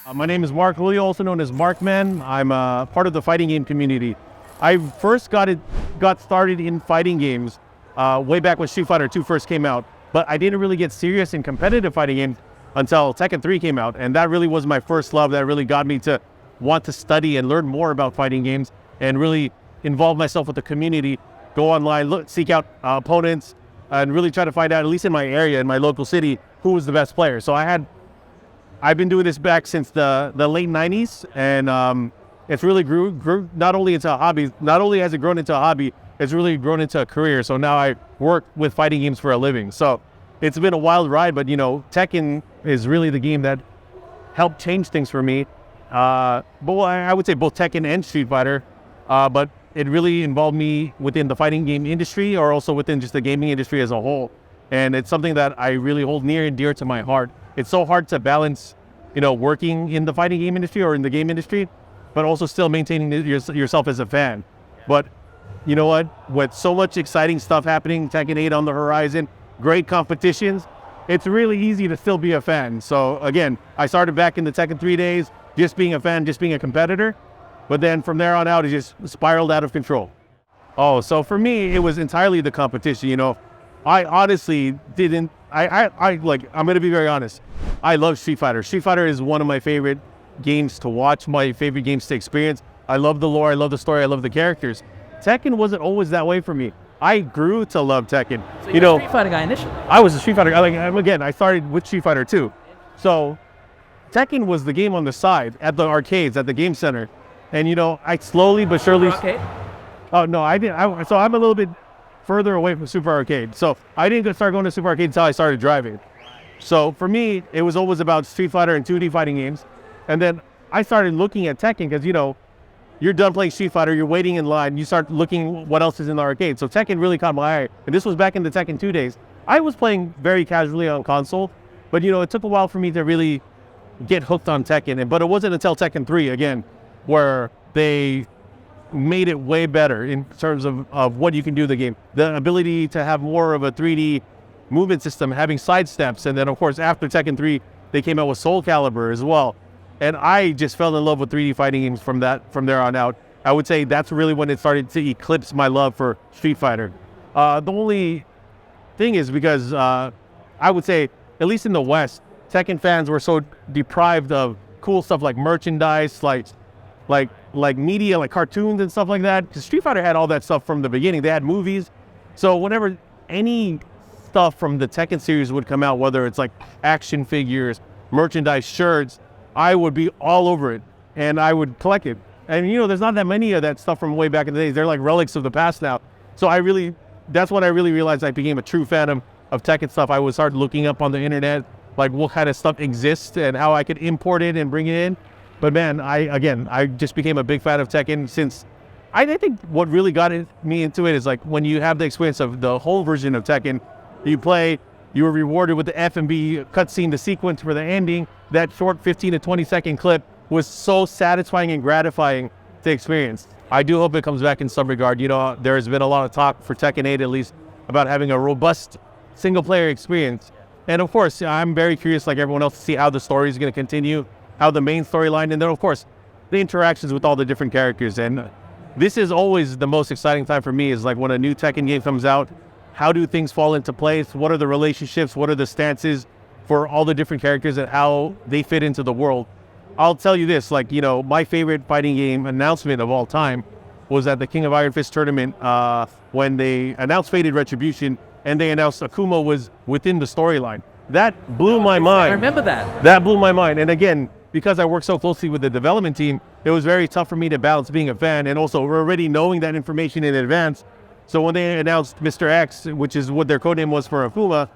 My name is Mark Julio, also known as MarkMan. I'm part of the fighting game community. I first got started in fighting games way back when Street Fighter 2 first came out, but I didn't really get serious in competitive fighting games until Tekken 3 came out, and that really was my first love that really got me to want to study and learn more about fighting games and really involve myself with the community, go online, seek out opponents, and really try to find out, at least in my area, in my local city, who was the best player. So I've been doing this back since the late 90s, and it's really grew not only into a hobby, not only has it grown into a hobby, it's really grown into a career. So now I work with fighting games for a living. So it's been a wild ride, but Tekken is really the game that helped change things for me. But I would say both Tekken and Street Fighter, but it really involved me within the fighting game industry or also within just the gaming industry as a whole. And it's something that I really hold near and dear to my heart. It's so hard to balance, working in the fighting game industry or in the game industry, but also still maintaining yourself as a fan. But you know what? With so much exciting stuff happening, Tekken 8 on the horizon, great competitions, it's really easy to still be a fan. So again, I started back in the Tekken 3 days, just being a fan, just being a competitor. But then from there on out, it just spiraled out of control. Oh, so for me, it was entirely the competition. I honestly didn't, I'm going to be very honest. I love Street Fighter. Street Fighter is one of my favorite games to watch, my favorite games to experience. I love the lore, I love the story, I love the characters. Tekken wasn't always that way for me. I grew to love Tekken. So you're a Street Fighter guy initially? I was a Street Fighter guy. Again, I started with Street Fighter 2. So Tekken was the game on the side at the arcades, at the game center. And I slowly but surely... Arcade? Oh, no, I didn't. So I'm a little bit further away from Super Arcade. So I didn't start going to Super Arcade until I started driving. So for me, it was always about Street Fighter and 2D fighting games. And then I started looking at Tekken because, you're done playing Street Fighter, you're waiting in line, you start looking what else is in the arcade. So Tekken really caught my eye. And this was back in the Tekken 2 days. I was playing very casually on console, but it took a while for me to really get hooked on Tekken. But it wasn't until Tekken 3, again, where they made it way better in terms of what you can do in the game. The ability to have more of a 3D movement system, having side steps. And then, of course, after Tekken 3, they came out with Soul Calibur as well. And I just fell in love with 3D fighting games from there on out. I would say that's really when it started to eclipse my love for Street Fighter. The only thing is because I would say, at least in the West, Tekken fans were so deprived of cool stuff like merchandise, like media, like cartoons and stuff like that. Because Street Fighter had all that stuff from the beginning. They had movies. So whenever any stuff from the Tekken series would come out, whether it's like action figures, merchandise, shirts, I would be all over it and I would collect it. And there's not that many of that stuff from way back in the days. They're like relics of the past now. So that's when I really realized I became a true fan of Tekken stuff. I would start looking up on the internet, like what kind of stuff exists and how I could import it and bring it in. But man, I just became a big fan of Tekken since I think what really got me into it is like when you have the experience of the whole version of Tekken, you play, you were rewarded with the F&B cutscene, the sequence for the ending. That short 15 to 20 second clip was so satisfying and gratifying to experience. I do hope it comes back in some regard. There has been a lot of talk for Tekken 8 at least about having a robust single player experience. And of course, I'm very curious like everyone else to see how the story is going to continue, how the main storyline, and then of course, the interactions with all the different characters. And this is always the most exciting time for me is like when a new Tekken game comes out, how do things fall into place? What are the relationships? What are the stances for all the different characters and how they fit into the world? I'll tell you this, my favorite fighting game announcement of all time was at the King of Iron Fist tournament when they announced Fated Retribution and they announced Akuma was within the storyline. That blew my mind. I remember that. That blew my mind. And again, because I work so closely with the development team, it was very tough for me to balance being a fan and also already knowing that information in advance. So when they announced Mr. X, which is what their codename was for Akuma,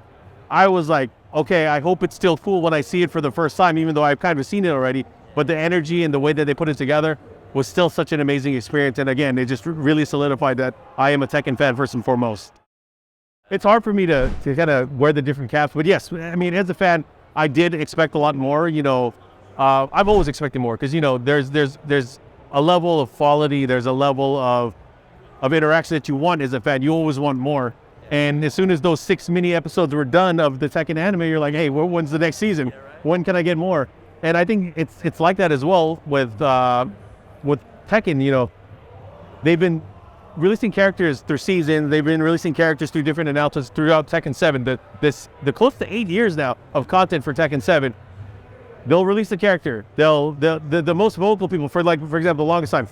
I was like, okay, I hope it's still cool when I see it for the first time, even though I've kind of seen it already. But the energy and the way that they put it together was still such an amazing experience. And again, it just really solidified that I am a Tekken fan first and foremost. It's hard for me to kind of wear the different caps. But yes, I mean, as a fan, I did expect a lot more. I've always expected more because, there's a level of quality, there's a level of interaction that you want as a fan. You always want more. And as soon as those 6 mini episodes were done of the Tekken anime, you're like, hey, when's the next season? When can I get more? And I think it's like that as well with Tekken. You know, they've been releasing characters through seasons. They've been releasing characters through different announcements throughout Tekken 7. The close to 8 years now of content for Tekken 7. They'll release a character. The most vocal people for example, the longest time,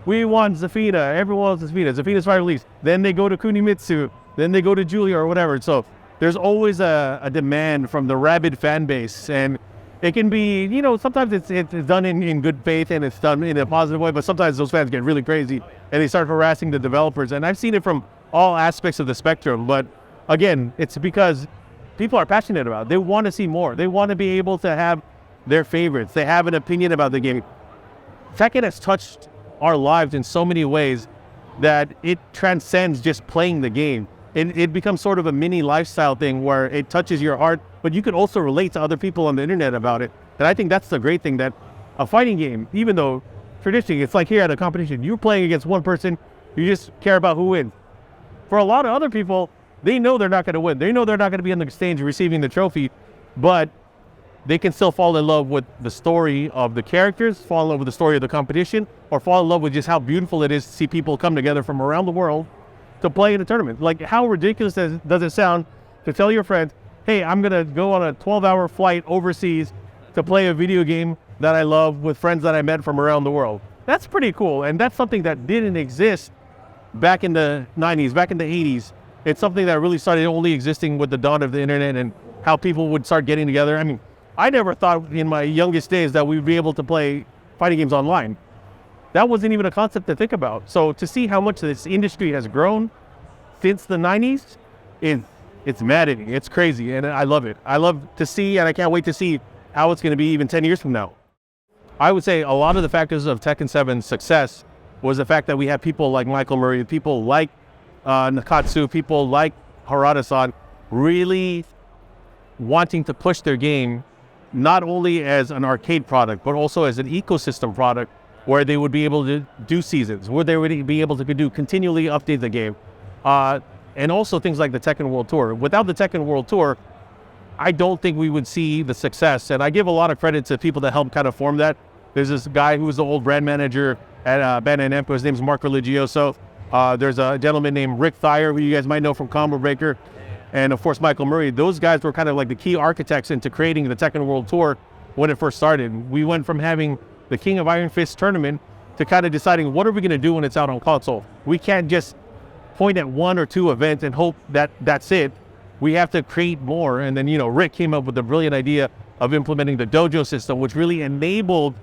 we want Zafina. Everyone wants Zafina. Zafina's finally released. Then they go to Kunimitsu. Then they go to Julia or whatever. So there's always a demand from the rabid fan base, and it can be, you know, sometimes it's done in good faith and it's done in a positive way, but sometimes those fans get really crazy and they start harassing the developers. And I've seen it from all aspects of the spectrum. But again, it's because people are passionate about it. They want to see more. They want to be able to have their favorites. They have an opinion about the game. Tekken has touched our lives in so many ways that it transcends just playing the game. It becomes sort of a mini lifestyle thing where it touches your heart, but you can also relate to other people on the internet about it. And I think that's the great thing, that a fighting game, even though traditionally it's like here at a competition, you're playing against one person, you just care about who wins. For a lot of other people, they know they're not going to win. They know they're not going to be on the stage receiving the trophy, but they can still fall in love with the story of the characters, fall in love with the story of the competition, or fall in love with just how beautiful it is to see people come together from around the world to play in a tournament. Like, how ridiculous does it sound to tell your friend, hey, I'm going to go on a 12-hour flight overseas to play a video game that I love with friends that I met from around the world. That's pretty cool, and that's something that didn't exist back in the 90s, back in the 80s. It's something that really started only existing with the dawn of the internet and how people would start getting together. I mean, I never thought in my youngest days that we'd be able to play fighting games online. That wasn't even a concept to think about. So to see how much this industry has grown since the 90s, it's maddening. It's crazy, and I love it. I love to see, and I can't wait to see how it's going to be even 10 years from now. I would say a lot of the factors of Tekken 7's success was the fact that we have people like Michael Murray, people like Nakatsu, people like Harada-san really wanting to push their game not only as an arcade product, but also as an ecosystem product where they would be able to do seasons, where they would be able to continually update the game. And also things like the Tekken World Tour. Without the Tekken World Tour, I don't think we would see the success. And I give a lot of credit to people that helped kind of form that. There's this guy who was the old brand manager at Bandai Namco. His name's Mark Religioso. There's a gentleman named Rick Thayer, who you guys might know from Combo Breaker. And of course, Michael Murray. Those guys were kind of like the key architects into creating the Tekken World Tour when it first started. We went from having the King of Iron Fist tournament to kind of deciding what are we going to do when it's out on console. We can't just point at one or two events and hope that that's it. We have to create more. And then, you know, Rick came up with the brilliant idea of implementing the dojo system, which really enabled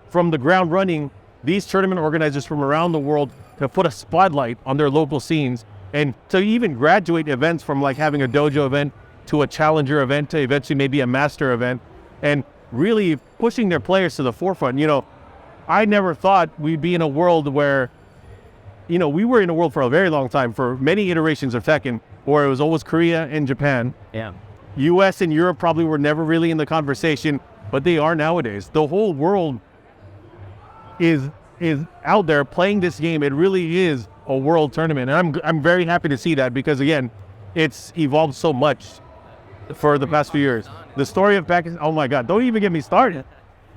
from the ground running these tournament organizers from around the world to put a spotlight on their local scenes and to even graduate events from like having a dojo event to a challenger event to eventually maybe a master event, and really pushing their players to the forefront. You know, I never thought we'd be in a world where, you know, we were in a world for a very long time, for many iterations of Tekken, where it was always Korea and Japan. Yeah. US and Europe probably were never really in the conversation, but they are nowadays. The whole world is out there playing this game. It really is a world tournament. And I'm very happy to see that, because again, it's evolved so much for the past few years. The story of Pakistan, oh my God, don't even get me started.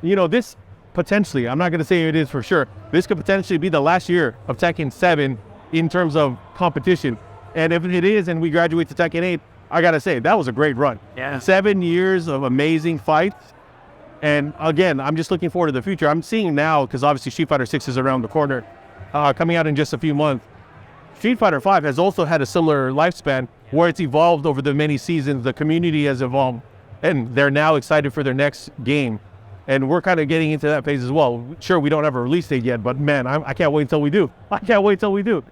You know, this potentially, I'm not going to say it is for sure, this could potentially be the last year of Tekken 7 in terms of competition. And if it is and we graduate to Tekken 8, I got to say, that was a great run. Yeah. 7 years of amazing fights. And again, I'm just looking forward to the future. I'm seeing now, because obviously Street Fighter 6 is around the corner, coming out in just a few months. Street Fighter 5 has also had a similar lifespan where it's evolved over the many seasons. The community has evolved, and they're now excited for their next game. And we're kind of getting into that phase as well. Sure, we don't have a release date yet, but man, I can't wait until we do. I can't wait until we do.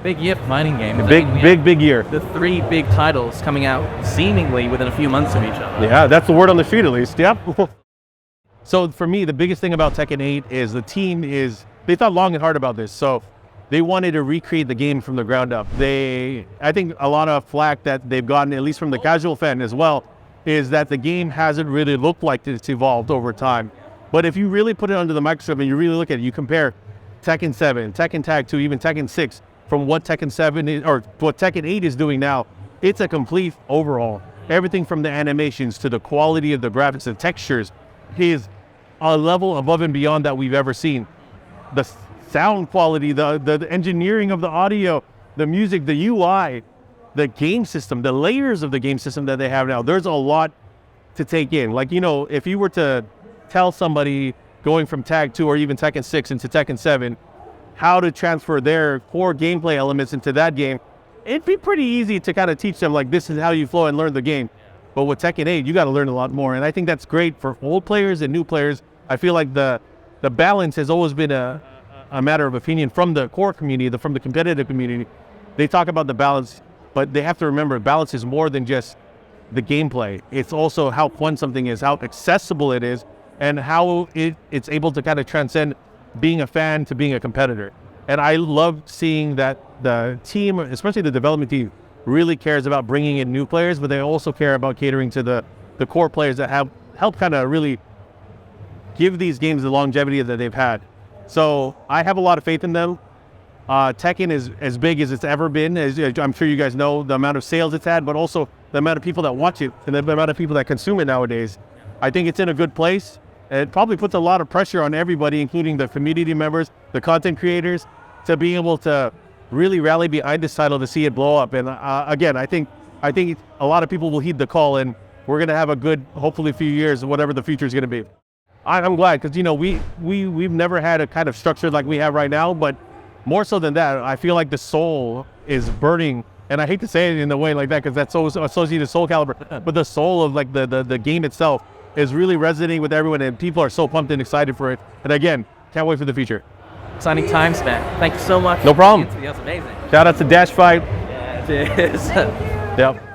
Big year for fighting games. Big year. The 3 big titles coming out seemingly within a few months of each other. Yeah, that's the word on the street at least. Yep. So for me, the biggest thing about Tekken 8 is the team they thought long and hard about this. So they wanted to recreate the game from the ground up. I think a lot of flack that they've gotten, at least from the casual fan as well, is that the game hasn't really looked like it's evolved over time. But if you really put it under the microscope and you really look at it, you compare Tekken 7, Tekken Tag 2, even Tekken 6, from what Tekken 7 is, or what Tekken 8 is doing now, it's a complete overhaul. Everything from the animations to the quality of the graphics and textures is a level above and beyond that we've ever seen. The sound quality, the engineering of the audio, the music, the UI, the game system, the layers of the game system that they have now. There's a lot to take in. Like, you know, if you were to tell somebody going from Tag 2 or even Tekken 6 into Tekken 7 how to transfer their core gameplay elements into that game, it'd be pretty easy to kind of teach them, like, this is how you flow and learn the game. But with Tekken 8, you got to learn a lot more. And I think that's great for old players and new players. I feel like the balance has always been a matter of opinion from the core community, from the competitive community. They talk about the balance, but they have to remember balance is more than just the gameplay. It's also how fun something is, how accessible it is, and how it's able to kind of transcend being a fan to being a competitor. And I love seeing that the team, especially the development team, really cares about bringing in new players, but they also care about catering to the core players that have helped kind of really give these games the longevity that they've had. So I have a lot of faith in them. Tekken is as big as it's ever been, as I'm sure you guys know, the amount of sales it's had, but also the amount of people that watch it and the amount of people that consume it nowadays. I think it's in a good place. It probably puts a lot of pressure on everybody, including the community members, the content creators, to be able to really rally behind this title to see it blow up. And again, I think a lot of people will heed the call, and we're going to have a good, hopefully, few years, whatever the future is going to be. I'm glad, because, you know, we've never had a kind of structure like we have right now, but more so than that, I feel like the soul is burning. And I hate to say it in a way like that, because that's so associated with Soul Calibur, but the soul of like the game itself is really resonating with everyone, and people are so pumped and excited for it. And again, can't wait for the future. Exciting times, man. Thank you so much. No problem. That was amazing. Shout out to DashFight. Yeah, it is. Yep.